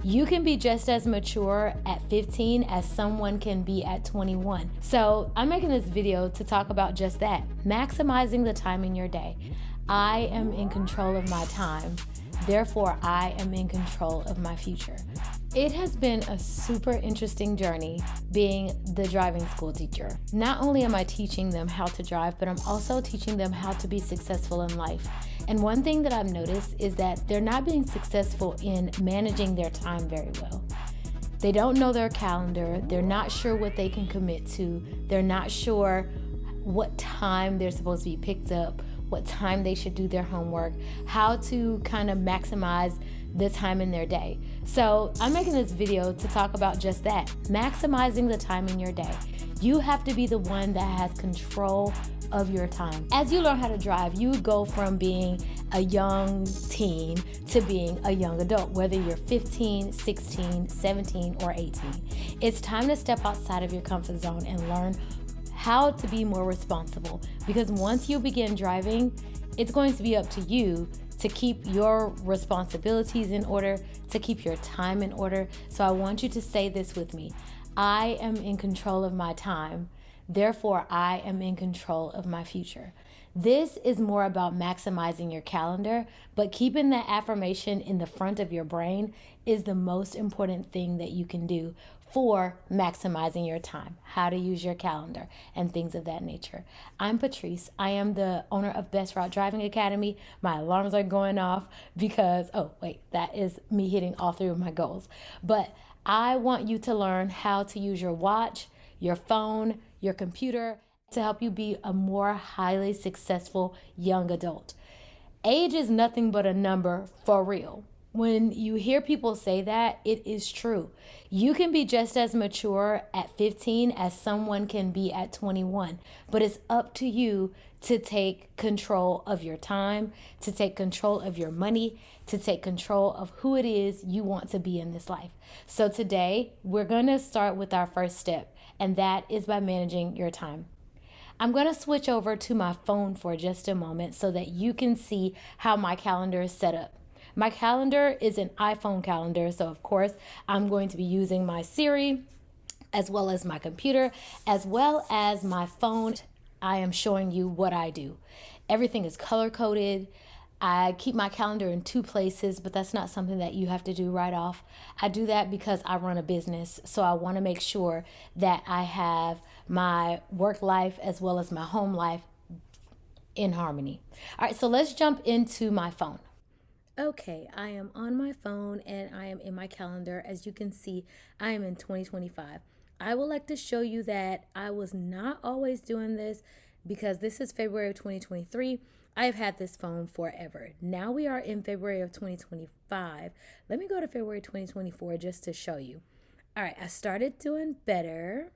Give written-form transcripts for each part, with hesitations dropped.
You can be just as mature at 15 as someone can be at 21. So I'm making this video to talk about just that, maximizing the time in your day. I am in control of my time. Therefore, I am in control of my future. It has been a super interesting journey being the driving school teacher. Not only am I teaching them how to drive, but I'm also teaching them how to be successful in life. And one thing that I've noticed is that they're not being successful in managing their time very well. They don't know their calendar. They're not sure what they can commit to. They're not sure what time they're supposed to be picked up, what time they should do their homework, how to kind of maximize the time in their day. So I'm making this video to talk about just that, maximizing the time in your day. You have to be the one that has control of your time. As you learn how to drive, you go from being a young teen to being a young adult, whether you're 15, 16, 17, or 18. It's time to step outside of your comfort zone and learn how to be more responsible, because once you begin driving, it's going to be up to you to keep your responsibilities in order, to keep your time in order. So I want you to say this with me. I am in control of my time. Therefore, I am in control of my future. This is more about maximizing your calendar, but keeping that affirmation in the front of your brain is the most important thing that you can do for maximizing your time, how to use your calendar, and things of that nature. I'm Patrice. I am the owner of Best Route Driving Academy. My alarms are going off because, that is me hitting all three of my goals. But I want you to learn how to use your watch, your phone, your computer to help you be a more highly successful young adult. Age is nothing but a number for real. When you hear people say that, it is true. You can be just as mature at 15 as someone can be at 21, but it's up to you to take control of your time, to take control of your money, to take control of who it is you want to be in this life. So today, we're going to start with our first step, and that is by managing your time. I'm going to switch over to my phone for just a moment so that you can see how my calendar is set up. My calendar is an iPhone calendar, so of course I'm going to be using my Siri as well as my computer as well as my phone. I am showing you what I do. Everything is color coded. I keep my calendar in two places, but that's not something that you have to do right off. I do that because I run a business, so I want to make sure that I have my work life as well as my home life in harmony. All right, so let's jump into my phone. Okay, I am on my phone and I am in my calendar. As you can see, I am in 2025. I would like to show you that I was not always doing this because this is February of 2023. I've had this phone forever. Now we are in February of 2025. Let me go to February 2024 just to show you. All right, I started doing better.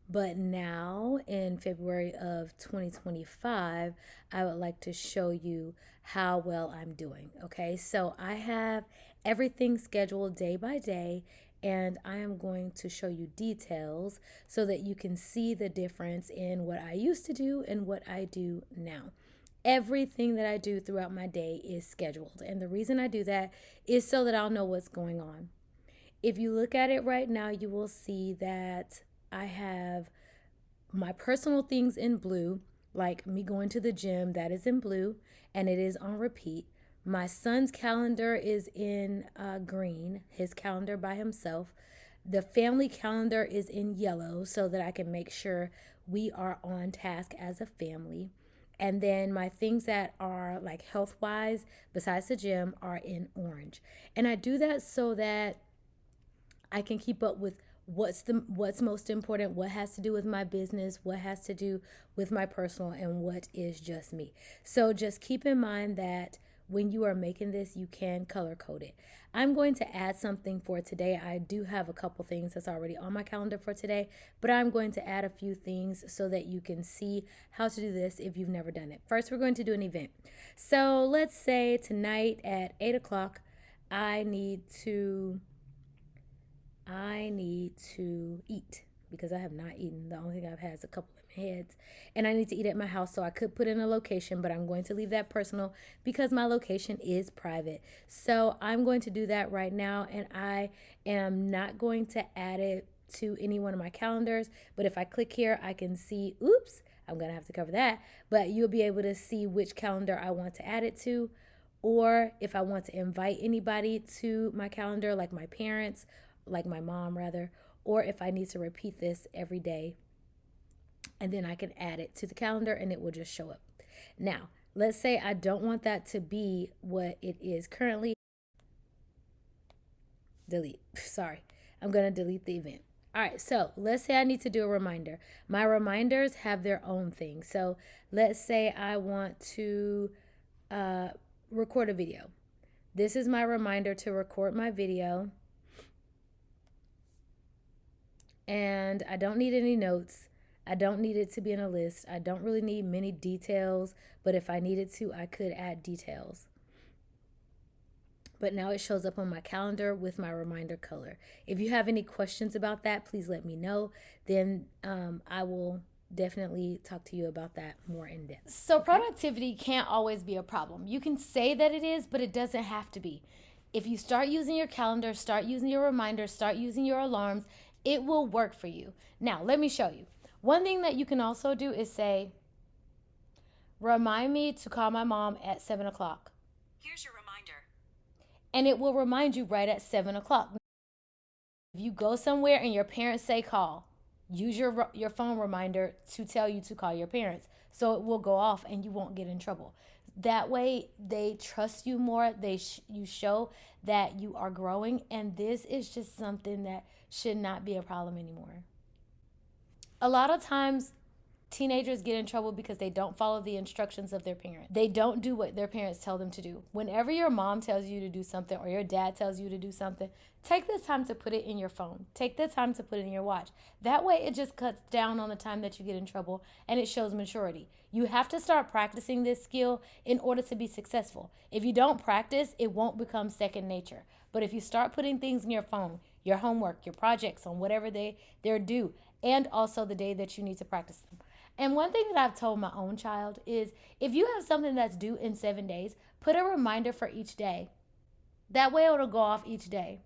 But now in February of 2025, I would like to show you how well I'm doing. Okay, so I have everything scheduled day by day, and I am going to show you details so that you can see the difference in what I used to do and what I do now. Everything that I do throughout my day is scheduled, and the reason I do that is so that I'll know what's going on. If you look at it right now, you will see that I have my personal things in blue, like me going to the gym, that is in blue, and it is on repeat. My son's calendar is in green, his calendar by himself. The family calendar is in yellow so that I can make sure we are on task as a family. And then my things that are like health-wise, besides the gym, are in orange. And I do that so that I can keep up with what's most important, what has to do with my business, what has to do with my personal, and what is just me. So just keep in mind that when you are making this, you can color code it. I'm going to add something for today. I do have a couple things that's already on my calendar for today, but I'm going to add a few things so that you can see how to do this if you've never done it. First, we're going to do an event. So let's say tonight at 8 o'clock, I need to eat because I have not eaten. The only thing I've had is a couple of heads. And I need to eat at my house, so I could put in a location, but I'm going to leave that personal because my location is private. So I'm going to do that right now, and I am not going to add it to any one of my calendars. But if I click here, I can see, oops, I'm going to have to cover that, but you'll be able to see which calendar I want to add it to, or if I want to invite anybody to my calendar, like my parents, like my mom rather, or if I need to repeat this every day, and then I can add it to the calendar and it will just show up. Now, let's say I don't want that to be what it is currently. Delete. Sorry. I'm going to delete the event. All right, so let's say I need to do a reminder. My reminders have their own thing. So let's say I want to record a video. This is my reminder to record my video. And I don't need any notes. I don't need it to be in a list. I don't really need many details, but if I needed to, I could add details. But now it shows up on my calendar with my reminder color. If you have any questions about that, please let me know. Then I will definitely talk to you about that more in depth. So productivity can't always be a problem. You can say that it is, but it doesn't have to be. If you start using your calendar, start using your reminders, start using your alarms, it will work for you. Now, let me show you. One thing that you can also do is say, remind me to call my mom at 7 o'clock. Here's your reminder. And it will remind you right at 7 o'clock. If you go somewhere and your parents say call, use your phone reminder to tell you to call your parents. So it will go off and you won't get in trouble. That way they trust you more. You show that you are growing, and this is just something that should not be a problem anymore. A lot of times teenagers get in trouble because they don't follow the instructions of their parent. They don't do what their parents tell them to do. Whenever your mom tells you to do something or your dad tells you to do something, take the time to put it in your phone. Take the time to put it in your watch. That way it just cuts down on the time that you get in trouble, and it shows maturity. You have to start practicing this skill in order to be successful. If you don't practice, it won't become second nature. But if you start putting things in your phone, your homework, your projects on whatever they're due, and also the day that you need to practice them. And one thing that I've told my own child is, if you have something that's due in 7 days, put a reminder for each day. That way it'll go off each day,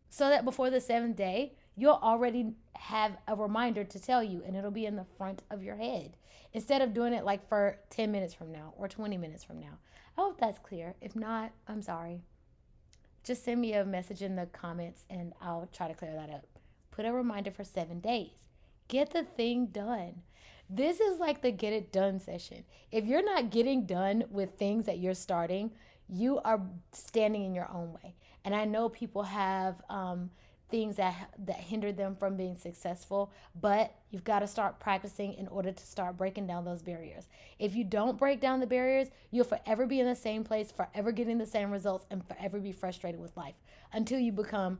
so that before the 7th day, you'll already have a reminder to tell you, and it'll be in the front of your head, instead of doing it like for 10 minutes from now or 20 minutes from now. I hope that's clear. If not, I'm sorry. Just send me a message in the comments and I'll try to clear that up. Put a reminder for 7 days. Get the thing done. This is like the get it done session. If you're not getting done with things that you're starting, you are standing in your own way. And I know people have things that hinder them from being successful, but you've got to start practicing in order to start breaking down those barriers. If you don't break down the barriers, you'll forever be in the same place, forever getting the same results, and forever be frustrated with life until you become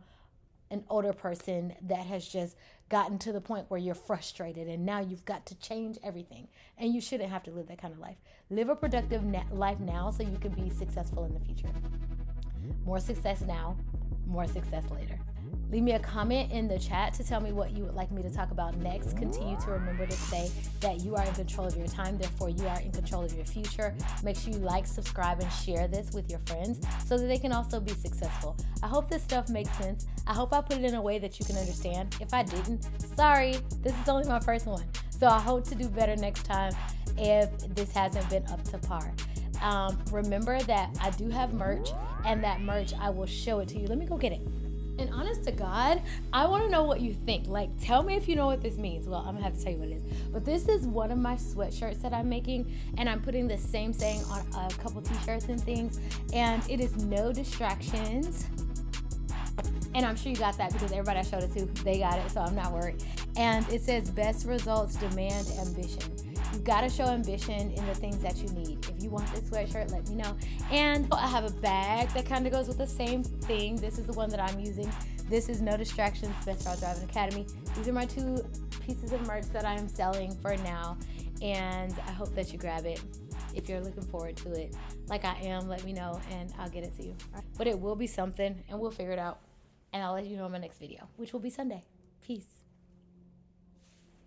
an older person that has just gotten to the point where you're frustrated and now you've got to change everything. And you shouldn't have to live that kind of life. Live a productive life now so you can be successful in the future. More success now, more success later. Leave me a comment in the chat to tell me what you would like me to talk about next. Continue to remember to say that you are in control of your time, therefore you are in control of your future. Make sure you like, subscribe, and share this with your friends so that they can also be successful. I hope this stuff makes sense. I hope I put it in a way that you can understand. If I didn't, sorry, this is only my first one. So I hope to do better next time if this hasn't been up to par. Remember that I do have merch, and that merch, I will show it to you. Let me go get it. And honest to God, I want to know what you think. Like, tell me if you know what this means. Well, I'm going to have to tell you what it is. But this is one of my sweatshirts that I'm making, and I'm putting the same saying on a couple t-shirts and things. And it is no distractions. And I'm sure you got that because everybody I showed it to, they got it, so I'm not worried. And it says, best results demand ambition. You've got to show ambition in the things that you need. If you want this sweatshirt, let me know. And I have a bag that kind of goes with the same thing. This is the one that I'm using. This is No Distractions, Best Route Driving Academy. These are my 2 pieces of merch that I am selling for now. And I hope that you grab it. If you're looking forward to it, like I am, let me know and I'll get it to you. But it will be something, and we'll figure it out. And I'll let you know in my next video, which will be Sunday. Peace.